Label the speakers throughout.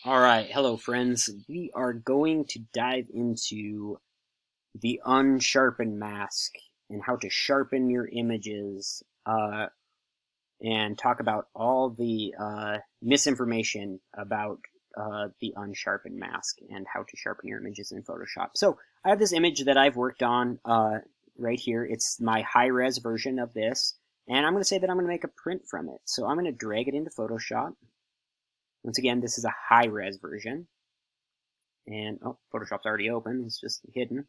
Speaker 1: Alright, hello friends. We are going to dive into the unsharpened mask and how to sharpen your images and talk about all the misinformation about the unsharpened mask and how to sharpen your images in Photoshop. So I have this image that I've worked on right here. It's my high-res version of this, and I'm going to say that I'm going to make a print from it. So I'm going to drag it into Photoshop. Once again, this is a high-res version. And, oh, Photoshop's already open. It's just hidden.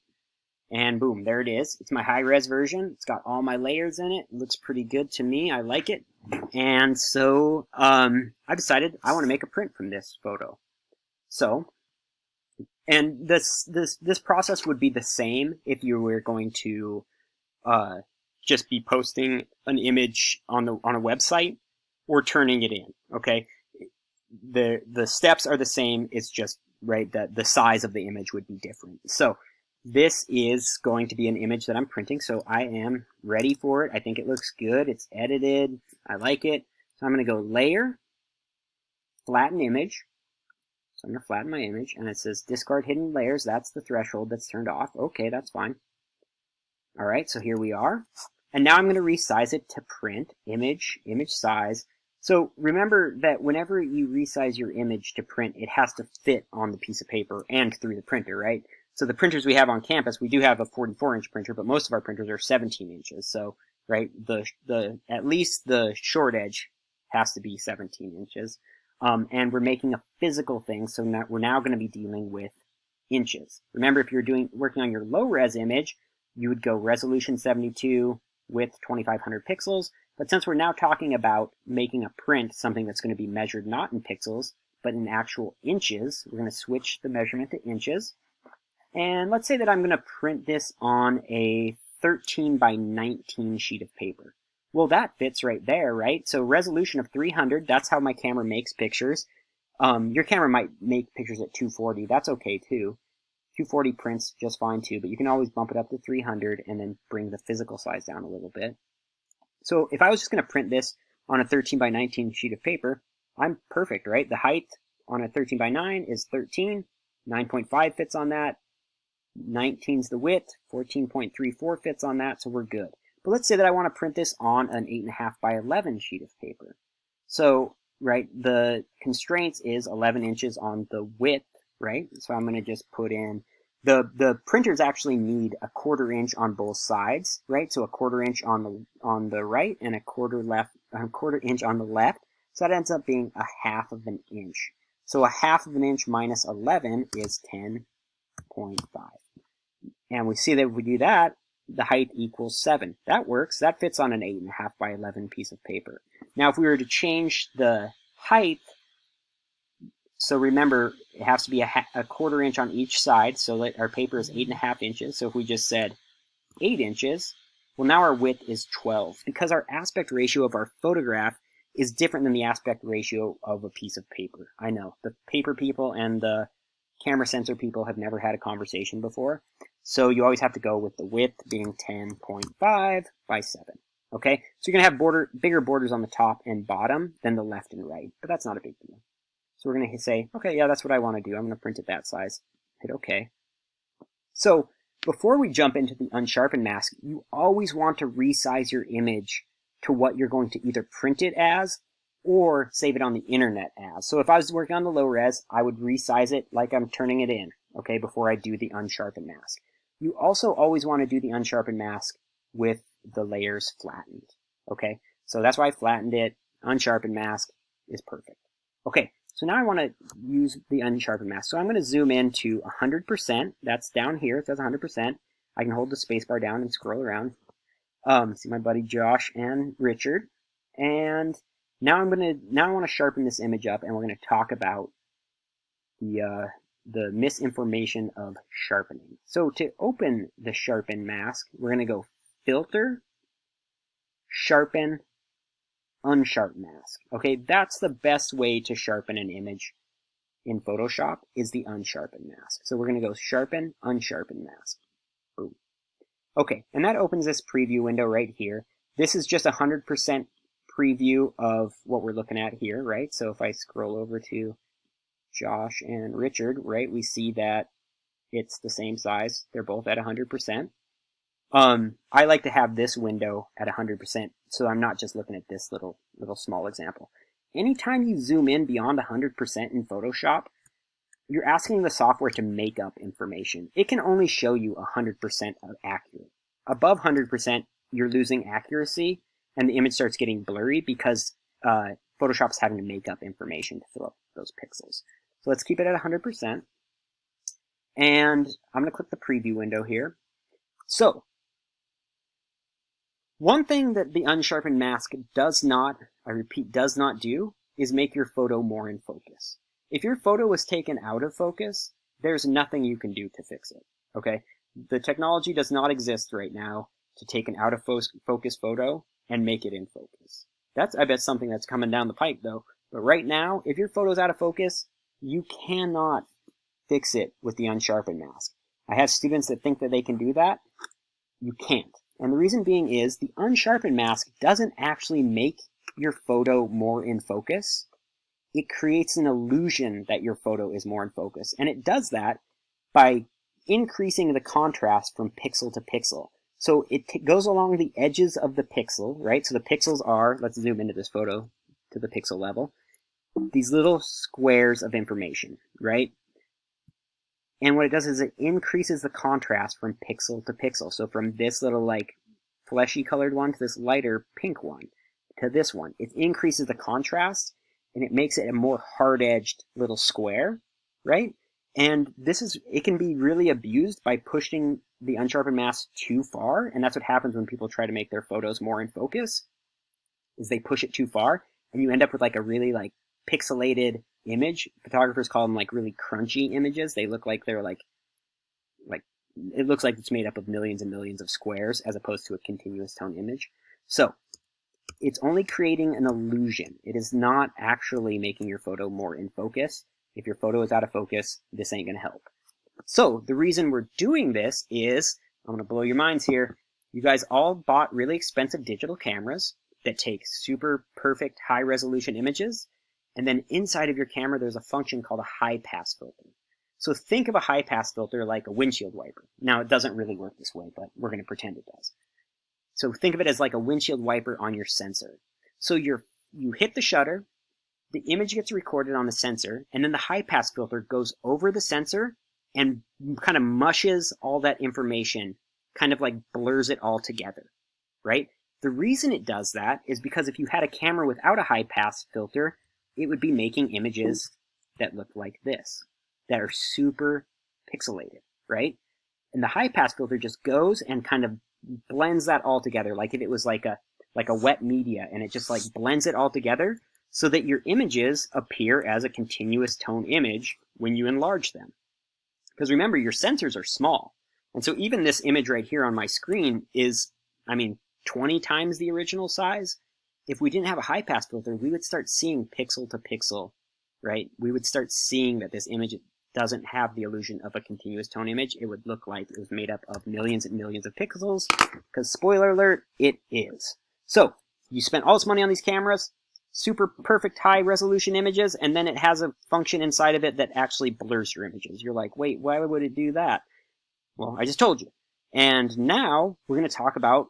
Speaker 1: And boom, there it is. It's my high-res version. It's got all my layers in it. It looks pretty good to me. I like it. And so I decided I want to make a print from this photo. So, and this process would be the same if you were going to just be posting an image on a website or turning it in. Okay, the steps are the same. It's just right that the size of the image would be different. So this is going to be an image that I'm printing, so I am ready for it. I think it looks good. It's edited. I like it. So I'm going to go Layer, Flatten Image. So I'm going to flatten my image, and it says Discard Hidden Layers. That's the threshold that's turned off. Okay, that's fine. All right, so here we are. And now I'm going to resize it to print, image size. So remember that whenever you resize your image to print, it has to fit on the piece of paper and through the printer, right? So the printers we have on campus, we do have a 44-inch printer, but most of our printers are 17 inches. So, right, at least the short edge has to be 17 inches. And we're making a physical thing, so now we're going to be dealing with inches. Remember, if you're working on your low-res image, you would go resolution 72, width 2500 pixels. But since we're now talking about making a print, something that's going to be measured not in pixels, but in actual inches, we're going to switch the measurement to inches. And let's say that I'm going to print this on a 13 by 19 sheet of paper. Well, that fits right there, right? So resolution of 300, that's how my camera makes pictures. Your camera might make pictures at 240. That's okay, too. 240 prints just fine, too, but you can always bump it up to 300 and then bring the physical size down a little bit. So if I was just going to print this on a 13 by 19 sheet of paper, I'm perfect, right? The height on a 13 by 9 is 13. 9.5 fits on that. 19's the width. 14.34 fits on that, so we're good. But let's say that I want to print this on an 8.5 by 11 sheet of paper. So, right, the constraints is 11 inches on the width, right? So I'm going to just put in the printers actually need a 1/4 inch on both sides, right? So a 1/4 inch on the right and a 1/4 inch on the left. So that ends up being a 1/2 inch. So a 1/2 inch minus 11 is 10.5. And we see that if we do that, the height equals 7. That works. That fits on an 8.5 by 11 piece of paper. Now, if we were to change the height, so remember, it has to be a 1/4 inch on each side, so that our paper is 8.5 inches. So if we just said 8 inches, well, now our width is 12, because our aspect ratio of our photograph is different than the aspect ratio of a piece of paper. I know, the paper people and the camera sensor people have never had a conversation before, so you always have to go with the width being 10.5 by 7. Okay, so you're going to have bigger borders on the top and bottom than the left and right, but that's not a big deal. So we're going to say, okay, yeah, that's what I want to do. I'm going to print it that size. Hit OK. So before we jump into the unsharpened mask, you always want to resize your image to what you're going to either print it as or save it on the internet as. So if I was working on the low res, I would resize it like I'm turning it in, okay, before I do the unsharpened mask. You also always want to do the unsharpened mask with the layers flattened, okay? So that's why I flattened it. Unsharpened mask is perfect. Okay, so now I want to use the unsharpened mask. So I'm going to zoom in to 100%. That's down here. It says 100%. I can hold the spacebar down and scroll around. See my buddy Josh and Richard. And now I want to sharpen this image up, and we're going to talk about the misinformation of sharpening. So to open the sharpen mask, we're going to go Filter, Sharpen, Unsharp mask. Okay, that's the best way to sharpen an image in Photoshop, is the unsharpened mask. So we're going to go Sharpen, Unsharpen mask. Boom. Okay, and that opens this preview window right here. This is just 100% preview of what we're looking at here, right? So if I scroll over to Josh and Richard, right, we see that it's the same size. They're both at 100%. I like to have this window at 100%, so I'm not just looking at this little small example. Anytime you zoom in beyond 100% in Photoshop, you're asking the software to make up information. It can only show you 100% accurate. Above 100%, you're losing accuracy, and the image starts getting blurry because Photoshop's having to make up information to fill up those pixels. So let's keep it at 100%. And I'm going to click the preview window here. So, one thing that the unsharpened mask does not, I repeat, does not do, is make your photo more in focus. If your photo was taken out of focus, there's nothing you can do to fix it, okay? The technology does not exist right now to take an out of focus photo and make it in focus. That's, I bet, something that's coming down the pipe though. But right now, if your photo's out of focus, you cannot fix it with the unsharpened mask. I have students that think that they can do that. You can't. And the reason being is the unsharpened mask doesn't actually make your photo more in focus. It creates an illusion that your photo is more in focus. And it does that by increasing the contrast from pixel to pixel. So it goes along the edges of the pixel, right? So the pixels are, let's zoom into this photo to the pixel level, these little squares of information, right? And what it does is it increases the contrast from pixel to pixel. So from this little like fleshy colored one to this lighter pink one to this one. It increases the contrast and it makes it a more hard-edged little square, right? And it can be really abused by pushing the unsharpened mask too far. And that's what happens when people try to make their photos more in focus, is they push it too far and you end up with like a really like pixelated image. Photographers call them like really crunchy images. They look like they're like it looks like it's made up of millions and millions of squares as opposed to a continuous tone image. So it's only creating an illusion. It is not actually making your photo more in focus. If your photo is out of focus, this ain't going to help. So the reason we're doing this is, I'm going to blow your minds here. You guys all bought really expensive digital cameras that take super perfect high resolution images. And then inside of your camera, there's a function called a high pass filter. So think of a high pass filter like a windshield wiper. Now, it doesn't really work this way, but we're going to pretend it does. So think of it as like a windshield wiper on your sensor. So you hit the shutter, the image gets recorded on the sensor, and then the high pass filter goes over the sensor and kind of mushes all that information, kind of like blurs it all together, right? The reason it does that is because if you had a camera without a high pass filter, it would be making images that look like this, that are super pixelated, right? And the high pass filter just goes and kind of blends that all together, like if it was like a wet media, and it just like blends it all together so that your images appear as a continuous tone image when you enlarge them. Because remember, your sensors are small. And so even this image right here on my screen is, 20 times the original size. If we didn't have a high pass filter, we would start seeing pixel to pixel, right? We would start seeing that this image doesn't have the illusion of a continuous tone image. It would look like it was made up of millions and millions of pixels, because spoiler alert, it is. So you spent all this money on these cameras, super perfect high resolution images, and then it has a function inside of it that actually blurs your images. You're like, wait, why would it do that? Well, I just told you. And now we're going to talk about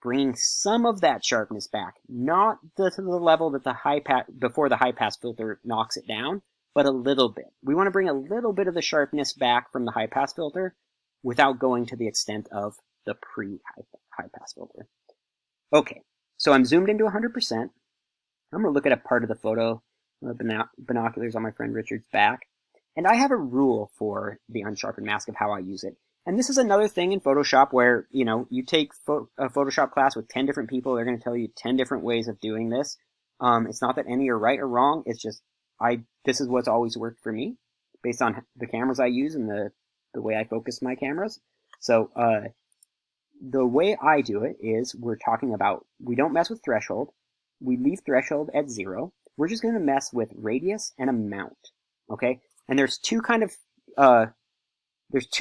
Speaker 1: bringing some of that sharpness back, not to the level that before the high pass filter knocks it down, but a little bit. We want to bring a little bit of the sharpness back from the high pass filter without going to the extent of the pre-high pass filter. Okay, so I'm zoomed into 100%. I'm going to look at a part of the photo, binoculars on my friend Richard's back, and I have a rule for the unsharpened mask of how I use it. And this is another thing in Photoshop where, you take a Photoshop class with 10 different people, they're going to tell you 10 different ways of doing this. It's not that any are right or wrong, it's just this is what's always worked for me based on the cameras I use and the way I focus my cameras. So the way I do it is we're talking about, we don't mess with threshold. We leave threshold at 0. We're just going to mess with radius and amount. Okay? And there's two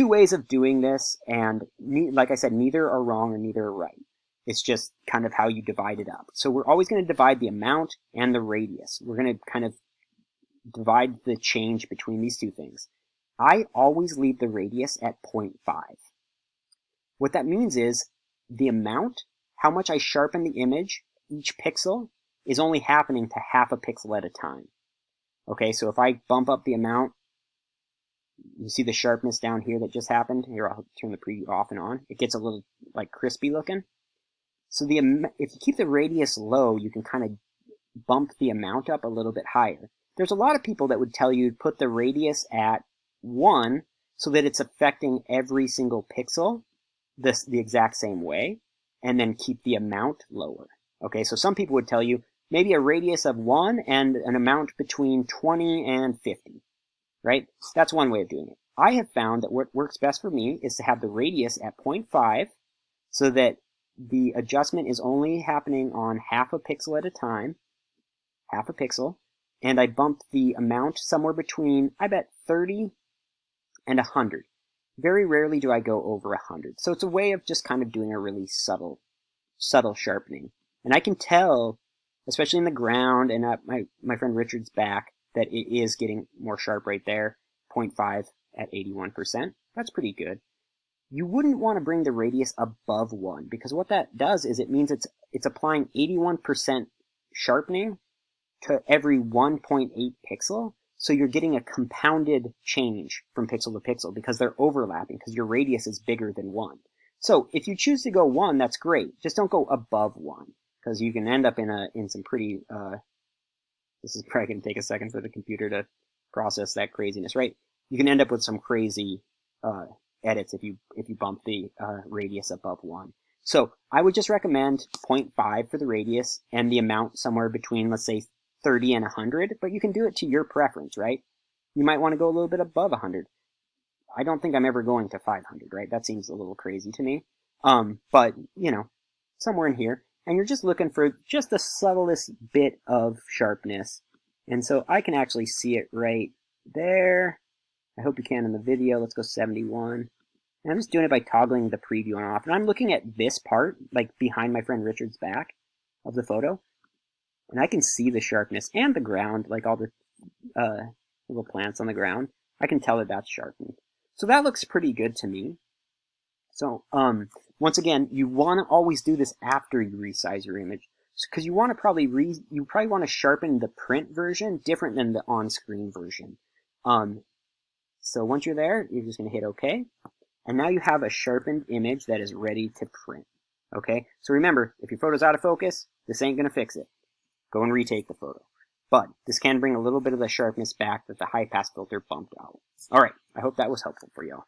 Speaker 1: ways of doing this, and like I said, neither are wrong or neither are right. It's just kind of how you divide it up. So we're always going to divide the amount and the radius. We're going to kind of divide the change between these two things. I always leave the radius at 0.5. What that means is the amount, how much I sharpen the image, each pixel, is only happening to half a pixel at a time. Okay, so if I bump up the amount, you see the sharpness down here that just happened? Here, I'll turn the preview off and on. It gets a little, like, crispy looking. So if you keep the radius low, you can kind of bump the amount up a little bit higher. There's a lot of people that would tell you to put the radius at 1 so that it's affecting every single pixel the exact same way, and then keep the amount lower. Okay, so some people would tell you maybe a radius of 1 and an amount between 20 and 50, right? That's one way of doing it. I have found that what works best for me is to have the radius at 0.5 so that the adjustment is only happening on half a pixel at a time, half a pixel, and I bump the amount somewhere between, I bet, 30 and 100. Very rarely do I go over 100. So it's a way of just kind of doing a really subtle sharpening. And I can tell, especially in the ground and at my friend Richard's back, that it is getting more sharp right there. 0.5 at 81%. That's pretty good. You wouldn't want to bring the radius above 1, because what that does is it means it's applying 81% sharpening to every 1.8 pixel, so you're getting a compounded change from pixel to pixel because they're overlapping, because your radius is bigger than 1. So if you choose to go 1, that's great. Just don't go above 1, because you can end up in some pretty, this is probably going to take a second for the computer to process that craziness, right? You can end up with some crazy edits if you bump the radius above 1. So I would just recommend 0.5 for the radius and the amount somewhere between, let's say, 30 and 100, but you can do it to your preference, right? You might want to go a little bit above 100. I don't think I'm ever going to 500, right? That seems a little crazy to me. But, you know, somewhere in here. And you're just looking for just the subtlest bit of sharpness. And so I can actually see it right there. I hope you can in the video. Let's go 71. And I'm just doing it by toggling the preview on and off. And I'm looking at this part, like behind my friend Richard's back of the photo. And I can see the sharpness and the ground, like all the little plants on the ground. I can tell that that's sharpened. So that looks pretty good to me. So once again, you want to always do this after you resize your image, because you want to probably want to sharpen the print version different than the on-screen version. So once you're there, you're just going to hit OK, and now you have a sharpened image that is ready to print. Okay, so remember, if your photo's out of focus, this ain't going to fix it. Go and retake the photo. But this can bring a little bit of the sharpness back that the high pass filter bumped out. Alright, I hope that was helpful for y'all.